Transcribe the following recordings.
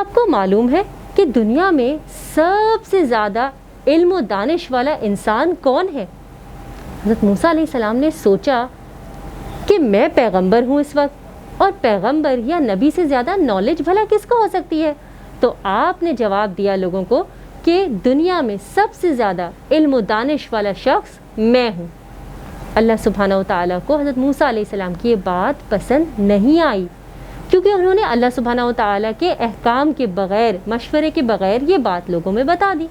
آپ کو معلوم ہے کہ دنیا میں سب سے زیادہ علم و دانش والا انسان کون ہے؟ حضرت موسیٰ علیہ السلام نے سوچا کہ میں پیغمبر ہوں اس وقت، اور پیغمبر یا نبی سے زیادہ نالج بھلا کس کو ہو سکتی ہے؟ تو آپ نے جواب دیا لوگوں کو کہ دنیا میں سب سے زیادہ علم و دانش والا شخص میں ہوں۔ اللہ سبحانہ و تعالیٰ کو حضرت موسیٰ علیہ السلام کی یہ بات پسند نہیں آئی، کیونکہ انہوں نے اللہ سبحانہ و تعالیٰ کے احکام کے بغیر، مشورے کے بغیر یہ بات لوگوں میں بتا دی۔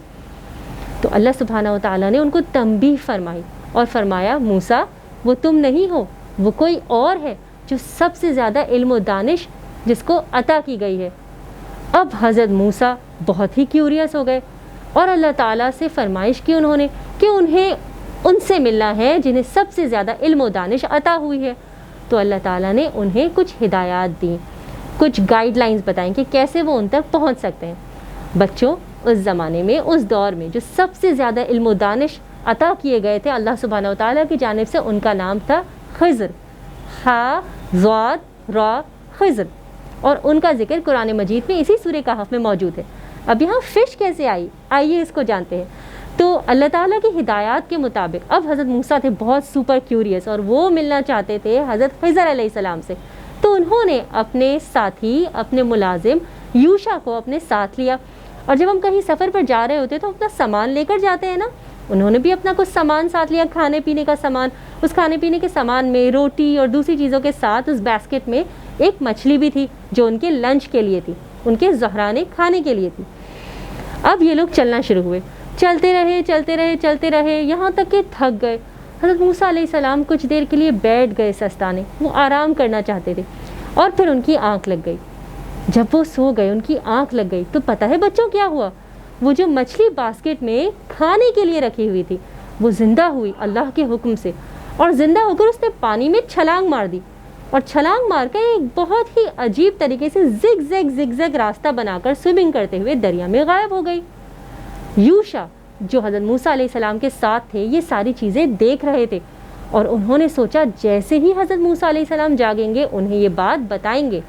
تو اللہ سبحانہ و تعالیٰ نے ان کو تنبیہ فرمائی اور فرمایا موسیٰ وہ تم نہیں ہو، وہ کوئی اور ہے جو سب سے زیادہ علم و دانش جس کو عطا کی گئی ہے۔ اب حضرت موسیٰ بہت ہی کیوریس ہو گئے اور اللہ تعالیٰ سے فرمائش کی انہوں نے کہ انہیں ان سے ملنا ہے جنہیں سب سے زیادہ علم و دانش عطا ہوئی ہے۔ تو اللہ تعالیٰ نے انہیں کچھ ہدایات دیں، کچھ گائیڈ لائنز بتائیں کہ کیسے وہ ان تک پہنچ سکتے ہیں۔ بچوں، اس زمانے میں، اس دور میں جو سب سے زیادہ علم و دانش عطا کیے گئے تھے اللہ سبحانہ و تعالیٰ کی جانب سے، ان کا نام تھا خضر، خا ضاد را خضر، اور ان کا ذکر قرآن مجید میں اسی سورہ کہف میں موجود ہے۔ اب یہاں فش کیسے آئی، آئیے اس کو جانتے ہیں۔ تو اللہ تعالیٰ کی ہدایات کے مطابق اب حضرت موسیٰ تھے بہت سپر کیوریس اور وہ ملنا چاہتے تھے حضرت خضر علیہ السلام سے، تو انہوں نے اپنے ساتھی، اپنے ملازم یوشا کو اپنے ساتھ لیا، اور جب ہم کہیں سفر پر جا رہے ہوتے تو اپنا سامان لے کر جاتے ہیں نا، انہوں نے بھی اپنا کچھ سامان ساتھ لیا، کھانے پینے کا سامان۔ اس کھانے پینے کے سامان میں روٹی اور دوسری چیزوں کے ساتھ اس بیسکٹ میں ایک مچھلی بھی تھی جو ان کے لنچ کے لیے تھی، ان کے ظہرانے کھانے کے لیے تھی۔ اب یہ لوگ چلنا شروع ہوئے، چلتے رہے چلتے رہے چلتے رہے، یہاں تک کہ تھک گئے۔ حضرت موسیٰ علیہ السلام کچھ دیر کے لیے بیٹھ گئے سستانے، وہ آرام کرنا چاہتے تھے، اور پھر ان کی آنکھ لگ گئی۔ جب وہ سو گئے، ان کی آنکھ لگ گئی، تو پتہ ہے بچوں کیا ہوا؟ وہ جو مچھلی باسکٹ میں کھانے کے لیے رکھی ہوئی تھی وہ زندہ ہوئی اللہ کے حکم سے، اور زندہ ہو کر اس نے پانی میں چھلانگ مار دی، اور چھلانگ مار کر ایک بہت ہی عجیب طریقے سے زگ زگ راستہ بنا کر سوئمنگ کرتے ہوئے دریا میں غائب ہو گئی۔ یوشا جو حضرت موسیٰ علیہ السلام کے ساتھ تھے یہ ساری چیزیں دیکھ رہے تھے، اور انہوں نے سوچا جیسے ہی حضرت موسیٰ علیہ السلام جاگیں گے انہیں یہ بات بتائیں گے،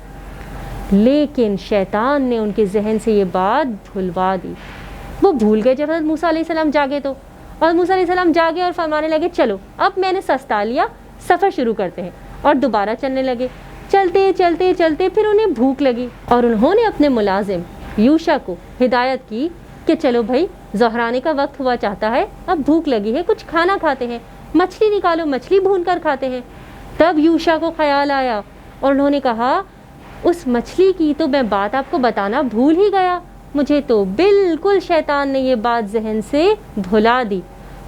لیکن شیطان نے ان کے ذہن سے یہ بات بھلوا دی۔ وہ بھول گئے جب حضرت موسیٰ علیہ السلام جاگے تو، اور موسیٰ علیہ السلام جاگے اور فرمانے لگے چلو اب میں نے سستا لیا، سفر شروع کرتے ہیں، اور دوبارہ چلنے لگے۔ چلتے چلتے چلتے پھر انہیں بھوک لگی، اور انہوں نے اپنے ملازم یوشا کو ہدایت کی کہ چلو بھائی ظہرانے کا وقت ہوا چاہتا ہے، اب بھوک لگی ہے، کچھ کھانا کھاتے ہیں، مچھلی نکالو، مچھلی بھون کر کھاتے ہیں۔ تب یوشا کو خیال آیا اور انہوں نے کہا اس مچھلی کی تو میں بات آپ کو بتانا بھول ہی گیا، مجھے تو بالکل شیطان نے یہ بات ذہن سے بھلا دی۔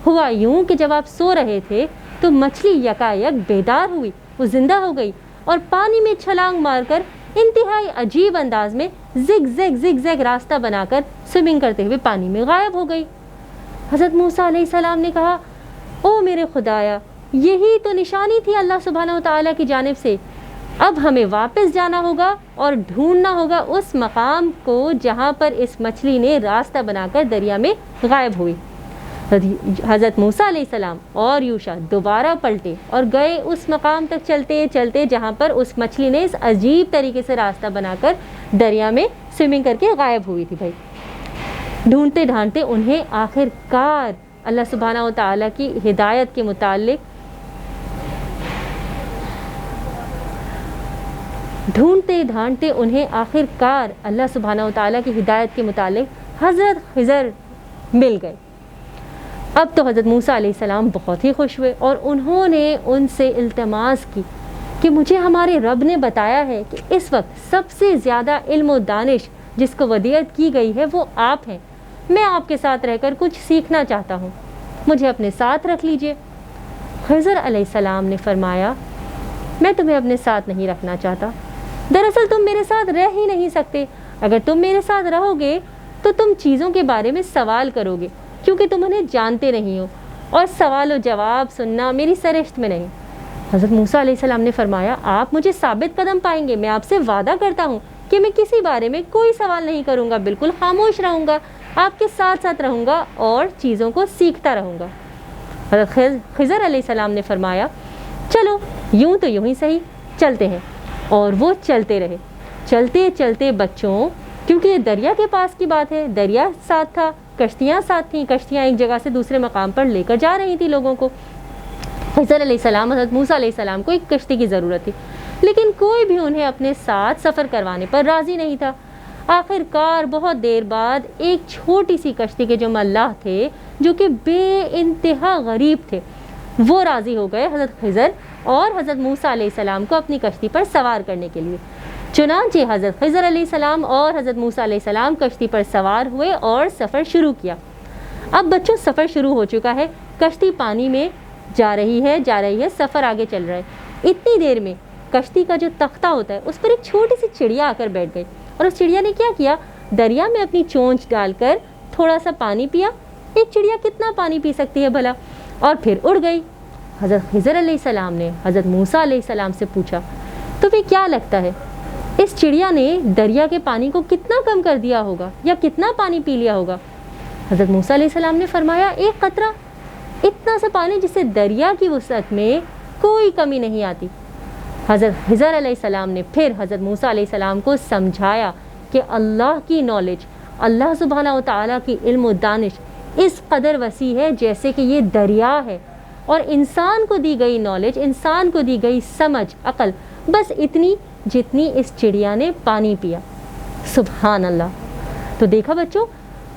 ہوا یوں کہ جب آپ سو رہے تھے تو مچھلی یکایک بیدار ہوئی، وہ زندہ ہو گئی، اور پانی میں چھلانگ مار کر انتہائی عجیب انداز میں زگ زگ راستہ بنا کر سوئمنگ کرتے ہوئے پانی میں غائب ہو گئی۔ حضرت موسیٰ علیہ السلام نے کہا او میرے خدایا، یہی تو نشانی تھی اللہ سبحانہ و تعالیٰ کی جانب سے، اب ہمیں واپس جانا ہوگا اور ڈھونڈنا ہوگا اس مقام کو جہاں پر اس مچھلی نے راستہ بنا کر دریا میں غائب ہوئی۔ حضرت موسیٰ علیہ السلام اور یوشا دوبارہ پلٹے اور گئے اس مقام تک چلتے چلتے جہاں پر اس مچھلی نے اس عجیب طریقے سے راستہ بنا کر دریا میں سوئمنگ کر کے غائب ہوئی تھی۔ بھائی ڈھونڈتے ڈھانڈتے انہیں آخر کار اللہ سبحانہ و تعالیٰ کی ہدایت کے متعلق آخر کار اللہ سبحانہ و تعالیٰ کی ہدایت کے متعلق حضرت خضر مل گئے۔ اب تو حضرت موسیٰ علیہ السلام بہت ہی خوش ہوئے اور انہوں نے ان سے التماس کی کہ مجھے ہمارے رب نے بتایا ہے کہ اس وقت سب سے زیادہ علم و دانش جس کو ودیعت کی گئی ہے وہ آپ ہیں، میں آپ کے ساتھ رہ کر کچھ سیکھنا چاہتا ہوں، مجھے اپنے ساتھ رکھ لیجئے۔ خضر علیہ السلام نے فرمایا میں تمہیں اپنے ساتھ نہیں رکھنا چاہتا، دراصل تم میرے ساتھ رہ ہی نہیں سکتے، اگر تم میرے ساتھ رہو گے تو تم چیزوں کے بارے میں سوال کرو گے کیونکہ تم انہیں جانتے نہیں ہو، اور سوال و جواب سننا میری سرشت میں نہیں۔ حضرت موسیٰ علیہ السلام نے فرمایا آپ مجھے ثابت قدم پائیں گے، میں آپ سے وعدہ کرتا ہوں کہ میں کسی بارے میں کوئی سوال نہیں کروں گا، بالکل خاموش رہوں گا، آپ کے ساتھ ساتھ رہوں گا اور چیزوں کو سیکھتا رہوں گا۔ حضرت خضر علیہ السلام نے فرمایا چلو یوں تو یوں ہی صحیح، چلتے ہیں، اور وہ چلتے رہے۔ چلتے چلتے بچوں کیونکہ یہ دریا کے پاس کی بات ہے، دریا ساتھ تھا، کشتیاں ساتھ تھیں، کشتیاں ایک جگہ سے دوسرے مقام پر لے کر جا رہی تھی لوگوں کو۔ خضر علیہ السلام، حضرت موسیٰ علیہ السلام کو ایک کشتی کی ضرورت تھی، لیکن کوئی بھی انہیں اپنے ساتھ سفر کروانے پر راضی نہیں تھا۔ آخر کار بہت دیر بعد ایک چھوٹی سی کشتی کے جو ملاح تھے، جو کہ بے انتہا غریب تھے، وہ راضی ہو گئے حضرت خضر اور حضرت موسیٰ علیہ السلام کو اپنی کشتی پر سوار کرنے کے لیے۔ چنانچہ حضرت خضر علیہ السلام اور حضرت موسیٰ علیہ السلام کشتی پر سوار ہوئے اور سفر شروع کیا۔ اب بچوں سفر شروع ہو چکا ہے، کشتی پانی میں جا رہی ہے، سفر آگے چل رہا ہے۔ اتنی دیر میں کشتی کا جو تختہ ہوتا ہے اس پر ایک چھوٹی سی چڑیا آ کر بیٹھ گئی، اور اس چڑیا نے کیا کیا، دریا میں اپنی چونچ ڈال کر تھوڑا سا پانی پیا۔ ایک چڑیا کتنا پانی پی سکتی ہے بھلا، اور پھر اڑ گئی۔ حضرت خضر علیہ السلام نے حضرت موسیٰ علیہ السلام سے پوچھا، تمہیں کیا لگتا ہے اس چڑیا نے دریا کے پانی کو کتنا کم کر دیا ہوگا یا کتنا پانی پی لیا ہوگا؟ حضرت موسیٰ علیہ السلام نے فرمایا، ایک قطرہ، اتنا سا پانی جس سے دریا کی وسعت میں کوئی کمی نہیں آتی۔ حضرت خضر علیہ السلام نے پھر حضرت موسیٰ علیہ السلام کو سمجھایا کہ اللہ کی نالج، اللہ سبحانہ و تعالیٰ کی علم و دانش اس قدر وسیع ہے جیسے کہ یہ دریا ہے، اور انسان کو دی گئی نالج، انسان کو دی گئی سمجھ، عقل بس اتنی جتنی اس چڑیا نے پانی پیا۔ سبحان اللہ۔ تو دیکھا بچوں،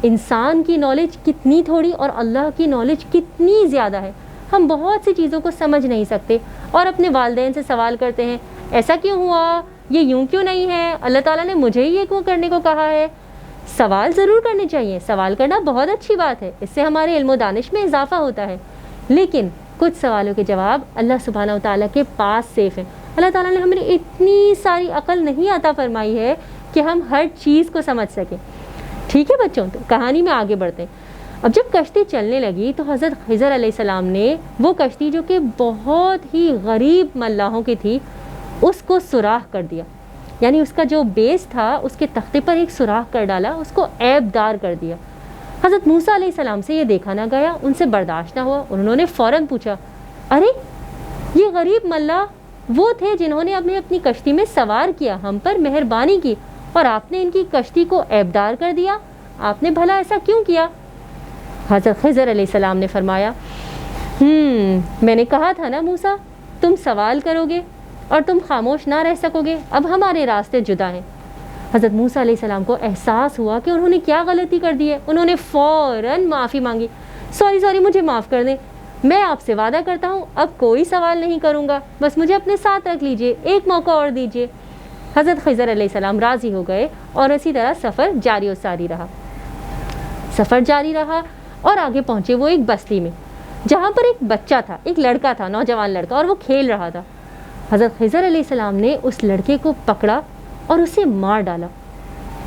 انسان کی نالج کتنی تھوڑی اور اللہ کی نالج کتنی زیادہ ہے۔ ہم بہت سی چیزوں کو سمجھ نہیں سکتے اور اپنے والدین سے سوال کرتے ہیں، ایسا کیوں ہوا، یہ یوں کیوں نہیں ہے، اللہ تعالیٰ نے مجھے ہی یہ کیوں کرنے کو کہا ہے۔ سوال ضرور کرنے چاہیے، سوال کرنا بہت اچھی بات ہے، اس سے ہمارے علم و دانش میں اضافہ ہوتا ہے، لیکن کچھ سوالوں کے جواب اللہ سبحانہ و تعالیٰ کے پاس سیف ہیں۔ اللہ تعالیٰ نے ہمیں اتنی ساری عقل نہیں عطا فرمائی ہے کہ ہم ہر چیز کو سمجھ سکیں۔ ٹھیک ہے بچوں، تو کہانی میں آگے بڑھتے ہیں۔ اب جب کشتی چلنے لگی تو حضرت خضر علیہ السلام نے وہ کشتی جو کہ بہت ہی غریب ملاحوں کی تھی اس کو سوراخ کر دیا، یعنی اس کا جو بیس تھا اس کے تختے پر ایک سوراخ کر ڈالا، اس کو عیب دار کر دیا۔ حضرت موسیٰ علیہ السلام سے یہ دیکھا نہ گیا، ان سے برداشت نہ ہوا، انہوں نے فوراً پوچھا، ارے یہ غریب ملاح وہ تھے جنہوں نے اپنی کشتی میں سوار کیا، ہم پر مہربانی کی، اور آپ نے ان کی کشتی کو عیب دار کر دیا، آپ نے بھلا ایسا کیوں کیا؟ حضرت خضر علیہ السلام نے فرمایا، میں نے کہا تھا نا موسیٰ، تم سوال کرو گے اور تم خاموش نہ رہ سکو گے، اب ہمارے راستے جدا ہیں۔ حضرت موسیٰ علیہ السلام کو احساس ہوا کہ انہوں نے کیا غلطی کر دی ہے، انہوں نے فوراً معافی مانگی، سوری مجھے معاف کر دیں، میں آپ سے وعدہ کرتا ہوں اب کوئی سوال نہیں کروں گا، بس مجھے اپنے ساتھ رکھ لیجئے، ایک موقع اور دیجئے۔ حضرت خضر علیہ السلام راضی ہو گئے اور اسی طرح سفر جاری و ساری رہا اور آگے پہنچے وہ ایک بستی میں جہاں پر ایک بچہ تھا، ایک لڑکا تھا، نوجوان لڑکا، اور وہ کھیل رہا تھا۔ حضرت خضر علیہ السلام نے اس لڑکے کو پکڑا اور اسے مار ڈالا۔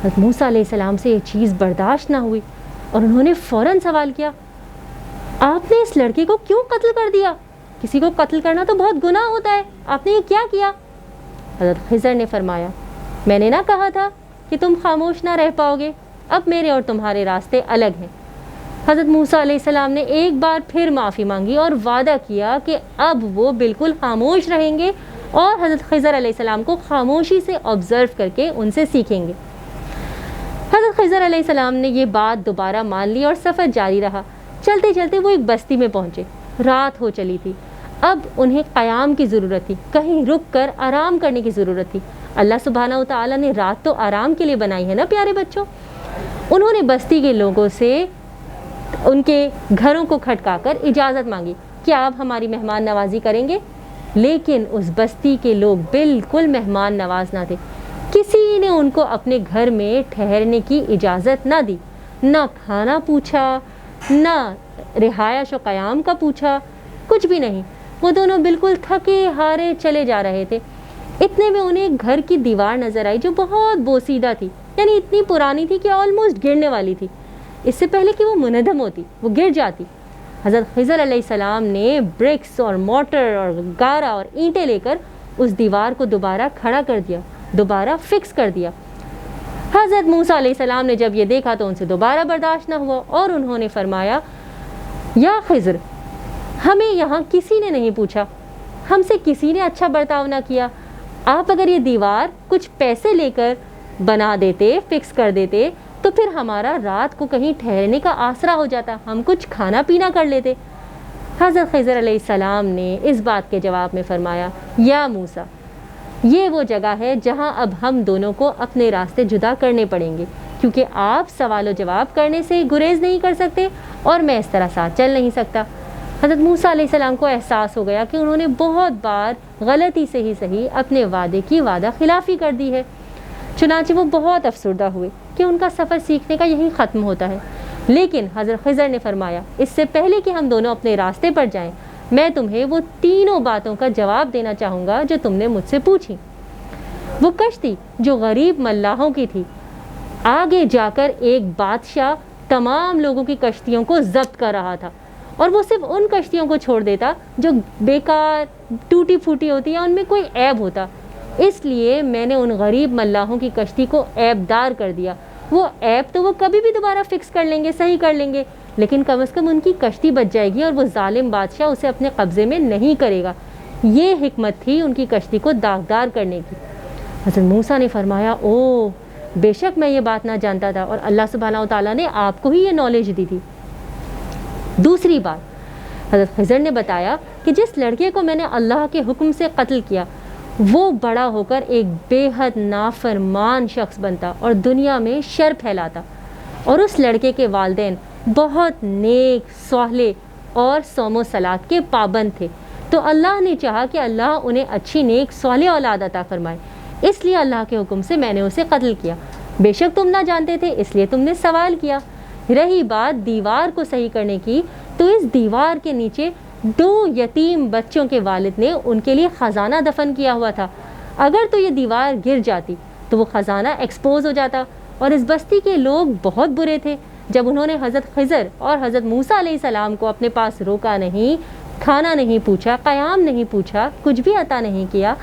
حضرت موسیٰ علیہ السلام سے یہ چیز برداشت نہ ہوئی اور انہوں نے فوراً سوال کیا، آپ نے اس لڑکے کو کیوں قتل کر دیا؟ کسی کو قتل کرنا تو بہت گناہ ہوتا ہے، آپ نے یہ کیا کیا؟ حضرت خضر نے فرمایا، میں نے نہ کہا تھا کہ تم خاموش نہ رہ پاؤ گے، اب میرے اور تمہارے راستے الگ ہیں۔ حضرت موسیٰ علیہ السلام نے ایک بار پھر معافی مانگی اور وعدہ کیا کہ اب وہ بالکل خاموش رہیں گے اور حضرت خضر علیہ السلام کو خاموشی سے آبزرو کر کے ان سے سیکھیں گے۔ حضرت خضر علیہ السلام نے یہ بات دوبارہ مان لی اور سفر جاری رہا۔ چلتے چلتے وہ ایک بستی میں پہنچے، رات ہو چلی تھی، اب انہیں قیام کی ضرورت تھی، کہیں رک کر آرام کرنے کی ضرورت تھی۔ اللہ سبحانہ و تعالیٰ نے رات تو آرام کے لیے بنائی ہے نا پیارے بچوں۔ انہوں نے بستی کے لوگوں سے ان کے گھروں کو کھٹکا کر اجازت مانگی کہ آپ ہماری مہمان نوازی کریں گے، لیکن اس بستی کے لوگ بالکل مہمان نواز نہ تھے، کسی نے ان کو اپنے گھر میں ٹھہرنے کی اجازت نہ دی، نہ کھانا پوچھا، نہ رہائش و قیام کا پوچھا، کچھ بھی نہیں۔ وہ دونوں بالکل تھکے ہارے چلے جا رہے تھے۔ اتنے میں انہیں ایک گھر کی دیوار نظر آئی جو بہت بوسیدہ تھی، یعنی اتنی پرانی تھی کہ آلموسٹ گرنے والی تھی، اس سے پہلے کہ وہ منہدم ہوتی، وہ گر جاتی۔ حضرت خضر علیہ السلام نے برکس اور موٹر اور گارا اور اینٹیں لے کر اس دیوار کو دوبارہ کھڑا کر دیا، دوبارہ فکس کر دیا۔ حضرت موسیٰ علیہ السلام نے جب یہ دیکھا تو ان سے دوبارہ برداشت نہ ہوا اور انہوں نے فرمایا، یا خضر، ہمیں یہاں کسی نے نہیں پوچھا، ہم سے کسی نے اچھا برتاؤ نہ کیا، آپ اگر یہ دیوار کچھ پیسے لے کر بنا دیتے, فکس کر دیتے, تو پھر ہمارا رات کو کہیں ٹھہرنے کا آسرا ہو جاتا, ہم کچھ کھانا پینا کر لیتے. حضرت خضر علیہ السلام نے اس بات کے جواب میں فرمایا, یا موسیٰ, یہ وہ جگہ ہے جہاں اب ہم دونوں کو اپنے راستے جدا کرنے پڑیں گے, کیونکہ آپ سوال و جواب کرنے سے گریز نہیں کر سکتے اور میں اس طرح ساتھ چل نہیں سکتا. حضرت موسیٰ علیہ السلام کو احساس ہو گیا کہ انہوں نے بہت بار غلطی سے ہی صحیح اپنے وعدے کی وعدہ خلافی کر دی ہے. چنانچہ وہ بہت افسردہ ہوئے کہ ان کا سفر سیکھنے کا یہی ختم ہوتا ہے. لیکن حضرت خضر نے فرمایا, اس سے پہلے کہ ہم دونوں اپنے راستے پر جائیں, میں تمہیں وہ تینوں باتوں کا جواب دینا چاہوں گا جو تم نے مجھ سے پوچھی. وہ کشتی جو غریب ملاحوں کی تھی, آگے جا کر ایک بادشاہ تمام لوگوں کی کشتیوں کو ضبط کر رہا تھا, اور وہ صرف ان کشتیوں کو چھوڑ دیتا جو بیکار ٹوٹی پھوٹی ہوتی ہیں, ان میں کوئی عیب ہوتا. اس لیے میں نے ان غریب ملاحوں کی کشتی کو عیب دار کر دیا. وہ عیب تو وہ کبھی بھی دوبارہ فکس کر لیں گے, صحیح کر لیں گے, لیکن کم از کم ان کی کشتی بچ جائے گی اور وہ ظالم بادشاہ اسے اپنے قبضے میں نہیں کرے گا. یہ حکمت تھی ان کی کشتی کو داغدار کرنے کی. حضرت موسیٰ نے فرمایا, او بے شک میں یہ بات نہ جانتا تھا, اور اللہ سبحانہ و تعالیٰ نے آپ کو ہی یہ نالج دی تھی. دوسری بات, حضرت خضر نے بتایا کہ جس لڑکے کو میں نے اللہ کے حکم سے قتل کیا, وہ بڑا ہو کر ایک بے حد نافرمان شخص بنتا اور دنیا میں شر پھیلاتا, اور اس لڑکے کے والدین بہت نیک, صالح اور صوم و صلات کے پابند تھے. تو اللہ نے چاہا کہ اللہ انہیں اچھی نیک صالح اولاد عطا فرمائے, اس لیے اللہ کے حکم سے میں نے اسے قتل کیا. بے شک تم نہ جانتے تھے, اس لیے تم نے سوال کیا. رہی بات دیوار کو صحیح کرنے کی, تو اس دیوار کے نیچے 2 یتیم بچوں کے والد نے ان کے لیے خزانہ دفن کیا ہوا تھا. اگر تو یہ دیوار گر جاتی تو وہ خزانہ ایکسپوز ہو جاتا, اور اس بستی کے لوگ بہت برے تھے. جب انہوں نے حضرت خضر اور حضرت موسیٰ علیہ السلام کو اپنے پاس روکا نہیں, کھانا نہیں پوچھا, قیام نہیں پوچھا, کچھ بھی عطا نہیں کیا,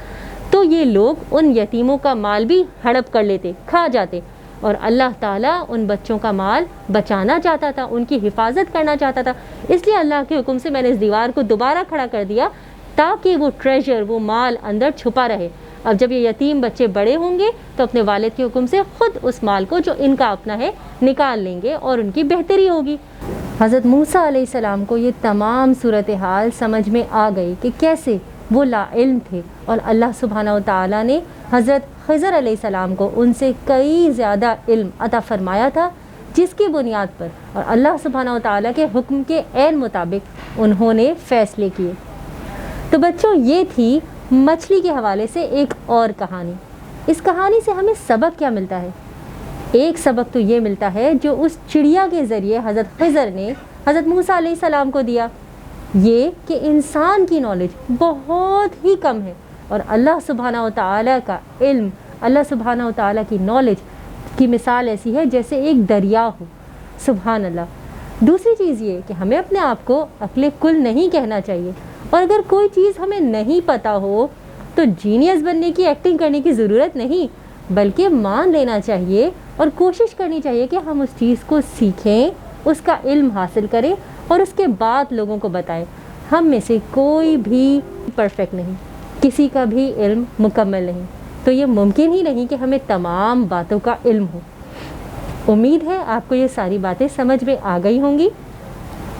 تو یہ لوگ ان یتیموں کا مال بھی ہڑپ کر لیتے, کھا جاتے. اور اللہ تعالیٰ ان بچوں کا مال بچانا چاہتا تھا, ان کی حفاظت کرنا چاہتا تھا. اس لیے اللہ کے حکم سے میں نے اس دیوار کو دوبارہ کھڑا کر دیا تاکہ وہ ٹریجر, وہ مال اندر چھپا رہے. اب جب یہ یتیم بچے بڑے ہوں گے تو اپنے والد کے حکم سے خود اس مال کو جو ان کا اپنا ہے نکال لیں گے اور ان کی بہتری ہوگی. حضرت موسیٰ علیہ السلام کو یہ تمام صورتحال سمجھ میں آ گئی کہ کیسے وہ لا علم تھے, اور اللہ سبحانہ و تعالیٰ نے حضرت خضر علیہ السلام کو ان سے کئی زیادہ علم عطا فرمایا تھا, جس کی بنیاد پر اور اللہ سبحانہ و تعالیٰ کے حکم کے عین مطابق انہوں نے فیصلے کیے. تو بچوں, یہ تھی مچھلی کے حوالے سے ایک اور کہانی. اس کہانی سے ہمیں سبق کیا ملتا ہے؟ ایک سبق تو یہ ملتا ہے جو اس چڑیا کے ذریعے حضرت خضر نے حضرت موسیٰ علیہ السلام کو دیا, یہ کہ انسان کی نالج بہت ہی کم ہے, اور اللہ سبحانہ و تعالیٰ کا علم, اللہ سبحانہ و تعالیٰ کی نالج کی مثال ایسی ہے جیسے ایک دریا ہو. سبحان اللہ. دوسری چیز یہ کہ ہمیں اپنے آپ کو عقل کل نہیں کہنا چاہیے, اور اگر کوئی چیز ہمیں نہیں پتہ ہو تو جینیس بننے کی, ایکٹنگ کرنے کی ضرورت نہیں, بلکہ مان لینا چاہیے اور کوشش کرنی چاہیے کہ ہم اس چیز کو سیکھیں, اس کا علم حاصل کریں اور اس کے بعد لوگوں کو بتائیں. ہم میں سے کوئی بھی پرفیکٹ نہیں, کسی کا بھی علم مکمل نہیں, تو یہ ممکن ہی نہیں کہ ہمیں تمام باتوں کا علم ہو. امید ہے آپ کو یہ ساری باتیں سمجھ میں آ گئی ہوں گی,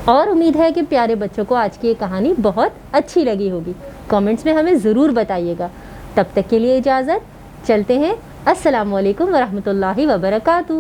اور امید ہے کہ پیارے بچوں کو آج کی یہ کہانی بہت اچھی لگی ہوگی. کامنٹس میں ہمیں ضرور بتائیے گا. تب تک کے لیے اجازت, چلتے ہیں. السلام علیکم ورحمۃ اللہ وبرکاتہ.